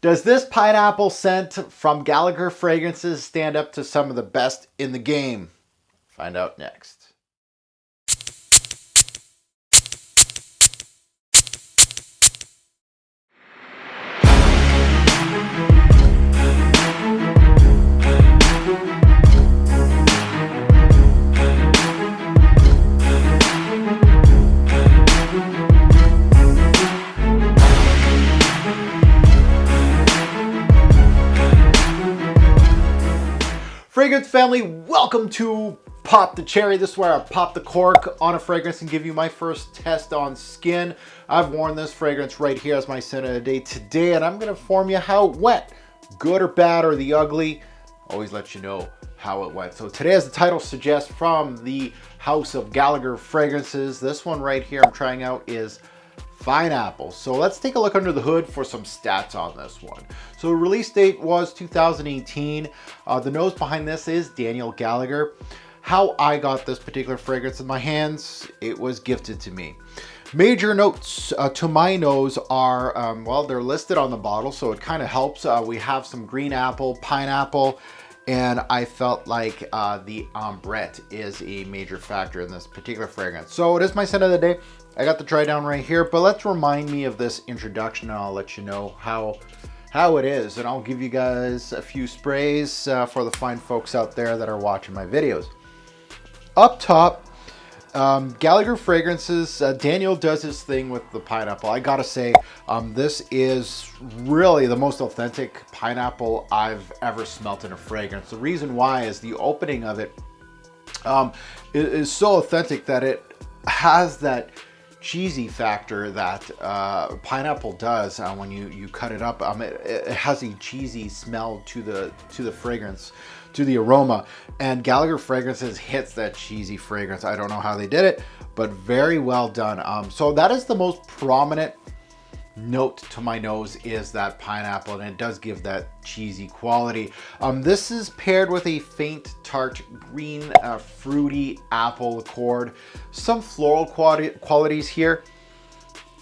Does this pineapple scent from Gallagher Fragrances stand up to some of the best in the game? Find out next. Fragrance family, welcome to Pop the Cherry. This is where I pop the cork on a fragrance and give you my first test on skin. I've worn this fragrance right here as my scent of the day today, and I'm going to inform you how it went. Good or bad or the ugly, always let you know how it went. So today, as the title suggests, from the house of Gallagher Fragrances, this one right here I'm trying out is Fineapple. So let's take a look under the hood for some stats on this one. So the release date was 2018. The nose behind this is Daniel Gallagher. How I got this particular fragrance in my hands, it was gifted to me. Major notes to my nose are, well, they're listed on the bottle, so it kind of helps. We have some green apple, pineapple, and I felt like the ambrette is a major factor in this particular fragrance. So it is my scent of the day. I got the dry down right here, but let's remind me of this introduction and I'll let you know how it is. And I'll give you guys a few sprays for the fine folks out there that are watching my videos. Up top, Gallagher Fragrances, Daniel does his thing with the pineapple. I gotta say, this is really the most authentic pineapple I've ever smelt in a fragrance. The reason why is the opening of it is so authentic that it has that cheesy factor that pineapple does when you cut it up. It has a cheesy smell to the fragrance, to the aroma, and Gallagher Fragrances hits that cheesy fragrance. I don't know how they did it, but very well done. So that is the most prominent note to my nose, is that pineapple, and it does give that cheesy quality. This is paired with a faint tart green fruity apple accord, some floral qualities here,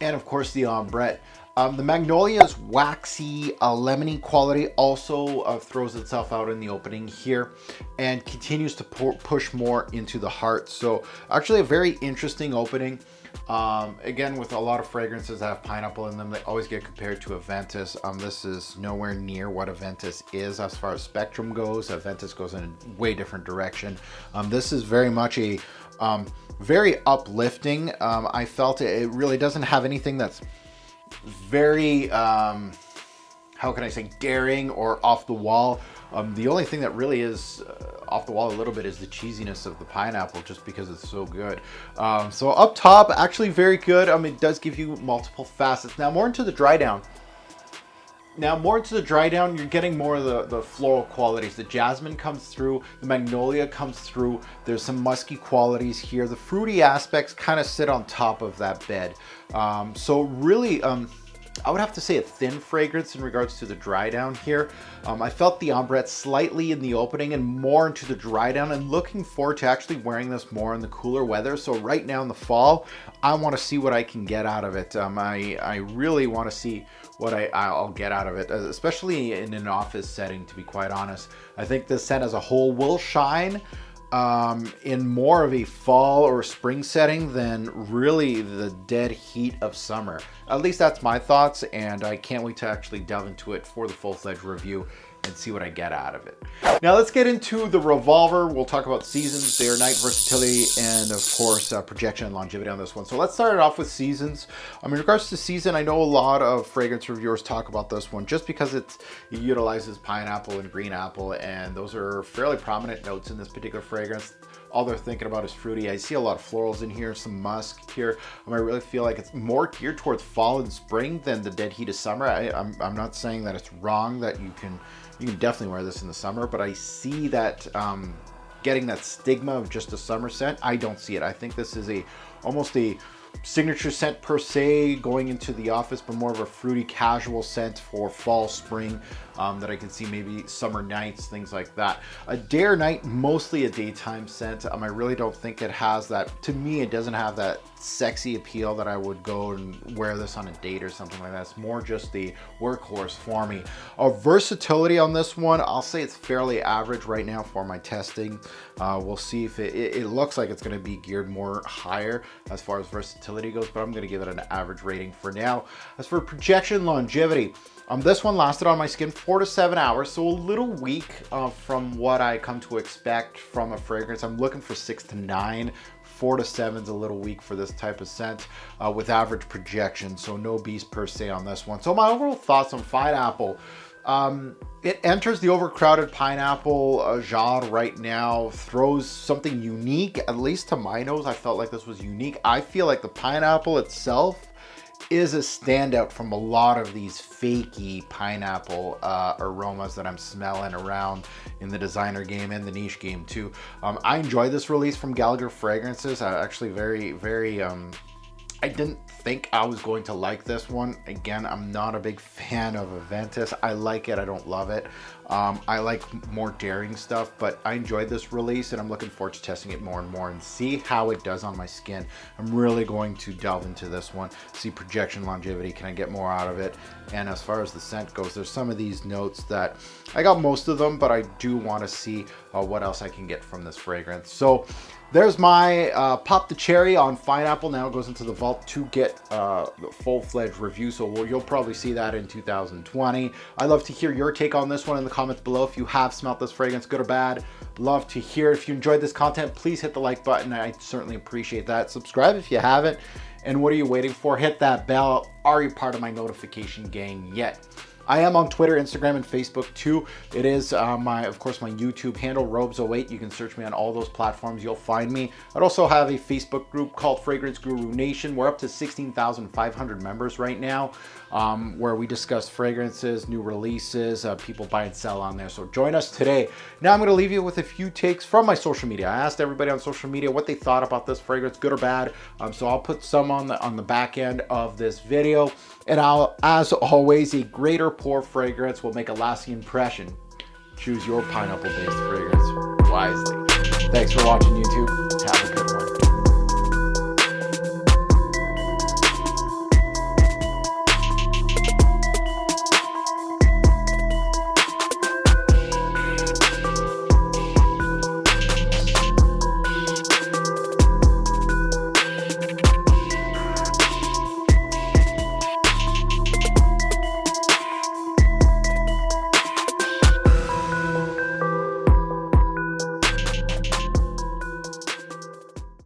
and of course the ambrette. The magnolia's waxy lemony quality also throws itself out in the opening here and continues to push more into the heart. So actually a very interesting opening. Again, with a lot of fragrances that have pineapple in them, they always get compared to Aventus. This is nowhere near what Aventus is as far as spectrum goes. Aventus goes in a way different direction. This is very much a very uplifting. I felt it really doesn't have anything that's very, how can I say, daring or off the wall. The only thing that really is off the wall a little bit is the cheesiness of the pineapple, just because it's so good. So up top, actually very good. It does give you multiple facets. Now more into the dry down. You're getting more of the floral qualities. The jasmine comes through, the magnolia comes through. There's some musky qualities here. The fruity aspects kind of sit on top of that bed. So really, I would have to say a thin fragrance in regards to the dry down here. I felt the ambrette slightly in the opening and more into the dry down, and looking forward to actually wearing this more in the cooler weather. So right now in the fall, I want to see what I can get out of it. I really want to see what I'll get out of it, especially in an office setting, to be quite honest. I think this scent as a whole will shine in more of a fall or spring setting than really the dead heat of summer. At least that's my thoughts, and I can't wait to actually delve into it for the full-fledged review and see what I get out of it. Now let's get into the revolver. We'll talk about seasons, day or night versatility, and of course projection and longevity on this one. So let's start it off with seasons. In regards to season, I know a lot of fragrance reviewers talk about this one just because it utilizes pineapple and green apple, and those are fairly prominent notes in this particular fragrance. All they're thinking about is fruity. I see a lot of florals in here, some musk here. I really feel like it's more geared towards fall and spring than the dead heat of summer. I'm not saying that it's wrong that you can definitely wear this in the summer, but I see that getting that stigma of just a summer scent. I don't see it. I think this is almost a signature scent per se going into the office, but more of a fruity casual scent for fall, spring, that I can see maybe summer nights, things like that. A day or night, mostly a daytime scent. I really don't think it has that. To me, it doesn't have that sexy appeal that I would go and wear this on a date or something like that. It's more just the workhorse for me. Versatility on this one, I'll say it's fairly average right now for my testing. We'll see if it looks like it's going to be geared more higher as far as versatility goes, but I'm going to give it an average rating for now. As for projection longevity, this one lasted on my skin 4 to 7 hours, so a little weak from what I come to expect from a fragrance. I'm looking for 6 to 9. 4 to 7 is a little weak for this type of scent with average projection, so no beast per se on this one. So my overall thoughts on Fineapple. It enters the overcrowded pineapple genre right now, throws something unique, at least to my nose. I felt like this was unique. I feel like the pineapple itself is a standout from a lot of these fakey pineapple aromas that I'm smelling around in the designer game and the niche game too. I enjoy this release from Gallagher Fragrances. Actually very, I didn't think I was going to like this one. Again, I'm not a big fan of Aventus. I like it, I don't love it. I like more daring stuff, but I enjoyed this release and I'm looking forward to testing it more and more and see how it does on my skin. I'm really going to delve into this one, see projection longevity, can I get more out of it? And as far as the scent goes, there's some of these notes that I got most of them, but I do want to see what else I can get from this fragrance. So there's my Pop the Cherry on Fineapple. Now it goes into the vault to get the full-fledged review, so you'll probably see that in 2020. I'd love to hear your take on this one in the comments below. If you have smelt this fragrance, good or bad, love to hear. If you enjoyed this content, please hit the like button. I certainly appreciate that. Subscribe if you haven't. And what are you waiting for? Hit that bell. Are you part of my notification gang yet? I am on Twitter, Instagram, and Facebook too. It is of course, my YouTube handle, Robes08. You can search me on all those platforms. You'll find me. I'd also have a Facebook group called Fragrance Guru Nation. We're up to 16,500 members right now, where we discuss fragrances, new releases, people buy and sell on there. So join us today. Now I'm going to leave you with a few takes from my social media. I asked everybody on social media what they thought about this fragrance, good or bad. So I'll put some on the back end of this video. And as always, a greater pour fragrance will make a lasting impression. Choose your pineapple-based fragrance wisely. Thanks for watching, YouTube.